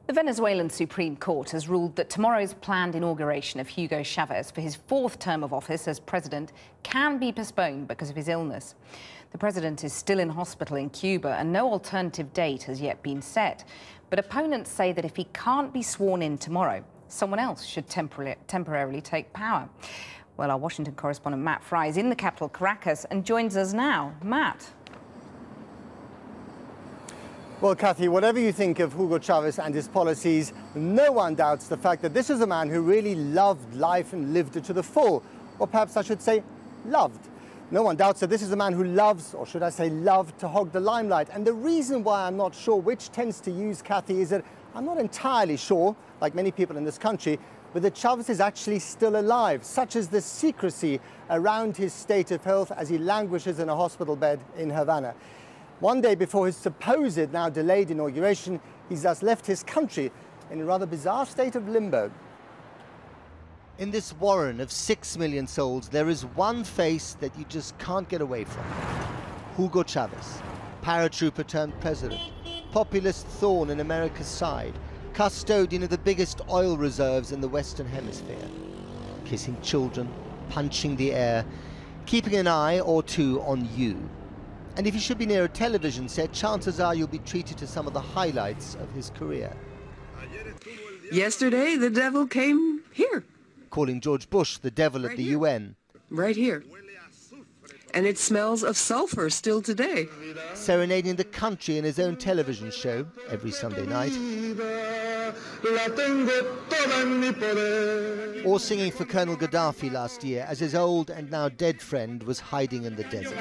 The Venezuelan Supreme Court has ruled that tomorrow's planned inauguration of Hugo Chavez for his fourth term of office as president can be postponed because of his illness. The president is still in hospital in Cuba and no alternative date has yet been set. But opponents say that if he can't be sworn in tomorrow, someone else should temporarily take power. Well, our Washington correspondent Matt Fry is in the capital, Caracas, and joins us now. Matt. Well, Kathy, whatever you think of Hugo Chavez and his policies, no one doubts the fact that this is a man who really loved life and lived it to the full. Or perhaps I should say, loved. No one doubts that this is a man who loves, or should I say loved, to hog the limelight. And the reason why I'm not sure which tends to use, Kathy, is that I'm not entirely sure, like many people in this country, whether Chavez is actually still alive, such as the secrecy around his state of health as he languishes in a hospital bed in Havana. One day before his supposed, now delayed inauguration, he's thus left his country in a rather bizarre state of limbo. In this warren of 6 million souls, there is one face that you just can't get away from. Hugo Chavez, paratrooper turned president, populist thorn in America's side, custodian of the biggest oil reserves in the Western Hemisphere, kissing children, punching the air, keeping an eye or two on you. And if you should be near a television set, chances are you'll be treated to some of the highlights of his career. Yesterday, the devil came here. Calling George Bush the devil at the UN. Right here. And it smells of sulfur still today. Serenading the country in his own television show every Sunday night. Or singing for Colonel Gaddafi last year as his old and now dead friend was hiding in the desert.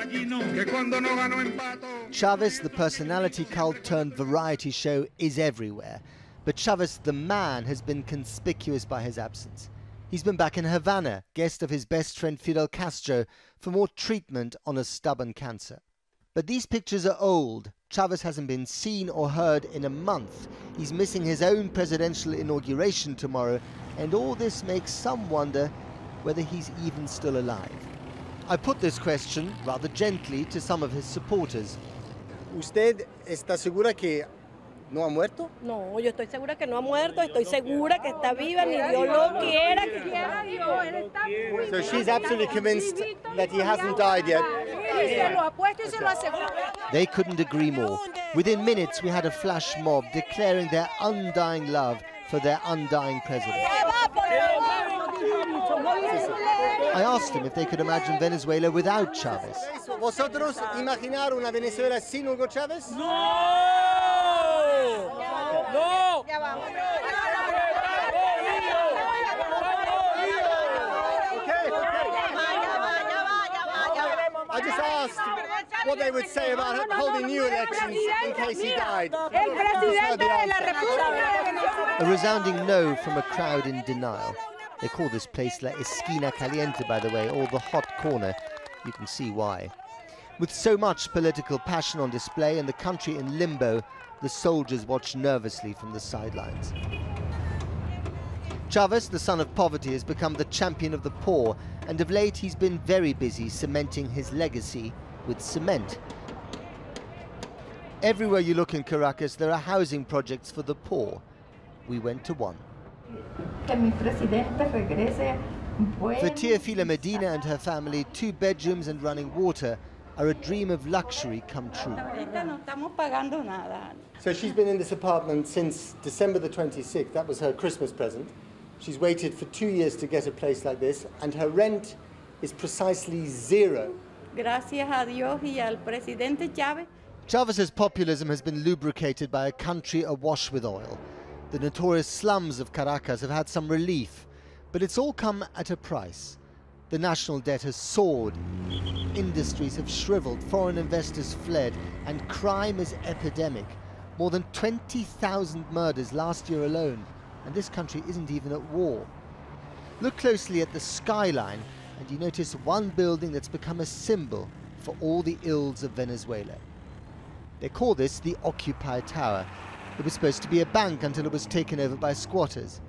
Chavez, the personality cult turned variety show, is everywhere. But Chavez, the man, has been conspicuous by his absence. He's been back in Havana, guest of his best friend Fidel Castro, for more treatment on a stubborn cancer. But these pictures are old. Chavez hasn't been seen or heard in a month. He's missing his own presidential inauguration tomorrow, and all this makes some wonder whether he's even still alive. I put this question, rather gently, to some of his supporters. ¿Usted está segura que no ha muerto? No, yo estoy segura que no ha muerto, estoy segura que está viva, ni Dios lo quiera, que quiera Dios, él está muy So she's absolutely convinced that he hasn't died yet. They couldn't agree more. Within minutes, we had a flash mob declaring their undying love for their undying president. I asked him if they could imagine Venezuela without Chavez. ¿Vosotros imaginar una Venezuela sin Hugo Chavez? No. I just asked what they would say about holding new elections in case he died. A resounding no from a crowd in denial. They call this place La Esquina Caliente, by the way, or the hot corner. You can see why. With so much political passion on display and the country in limbo, the soldiers watch nervously from the sidelines. Chavez, the son of poverty, has become the champion of the poor, and of late he's been very busy cementing his legacy with cement. Everywhere you look in Caracas, there are housing projects for the poor. We went to one. For Teofila Medina and her family, 2 bedrooms and running water are a dream of luxury come true. So she's been in this apartment since December the 26th. That was her Christmas present. She's waited for 2 years to get a place like this, and her rent is precisely 0. Gracias a Dios y al presidente Chavez. Chavez's populism has been lubricated by a country awash with oil. The notorious slums of Caracas have had some relief, but it's all come at a price. The national debt has soared, industries have shriveled, foreign investors fled, and crime is epidemic. More than 20,000 murders last year alone, and this country isn't even at war. Look closely at the skyline, and you notice one building that's become a symbol for all the ills of Venezuela. They call this the Occupy Tower. It was supposed to be a bank until it was taken over by squatters.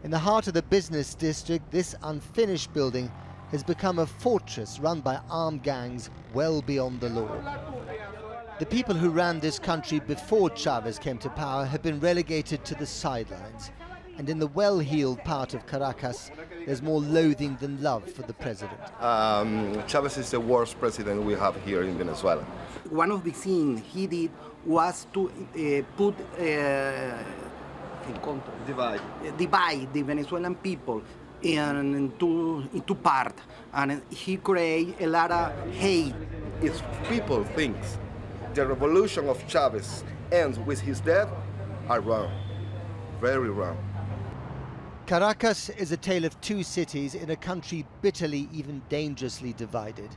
In the heart of the business district, this unfinished building has become a fortress run by armed gangs well beyond the law. The people who ran this country before Chavez came to power have been relegated to the sidelines. And in the well-heeled part of Caracas, there's more loathing than love for the president. Chavez is the worst president we have here in Venezuela. One of the things he did was to divide the Venezuelan people into parts, and he created a lot of hate. If people think the revolution of Chavez ends with his death, are wrong, very wrong. Caracas is a tale of two cities in a country bitterly, even dangerously divided.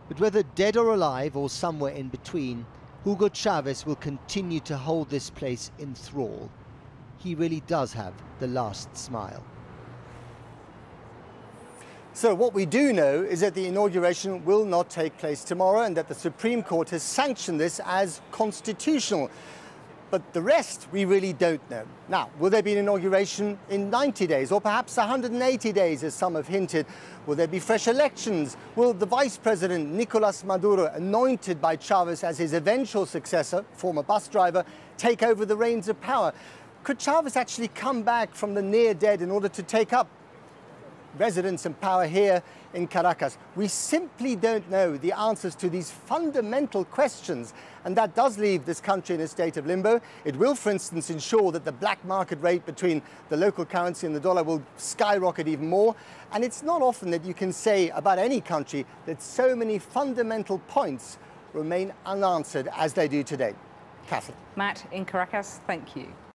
But whether dead or alive or somewhere in between, Hugo Chavez will continue to hold this place in thrall. He really does have the last smile. So what we do know is that the inauguration will not take place tomorrow and that the Supreme Court has sanctioned this as constitutional. But the rest we really don't know. Now, will there be an inauguration in 90 days or perhaps 180 days, as some have hinted? Will there be fresh elections? Will the Vice President, Nicolas Maduro, anointed by Chavez as his eventual successor, former bus driver, take over the reins of power? Could Chavez actually come back from the near dead in order to take up residence and power here in Caracas? We simply don't know the answers to these fundamental questions, and that does leave this country in a state of limbo. It will, for instance, ensure that the black market rate between the local currency and the dollar will skyrocket even more. And it's not often that you can say about any country that so many fundamental points remain unanswered as they do today. Catherine. Matt, in Caracas, thank you.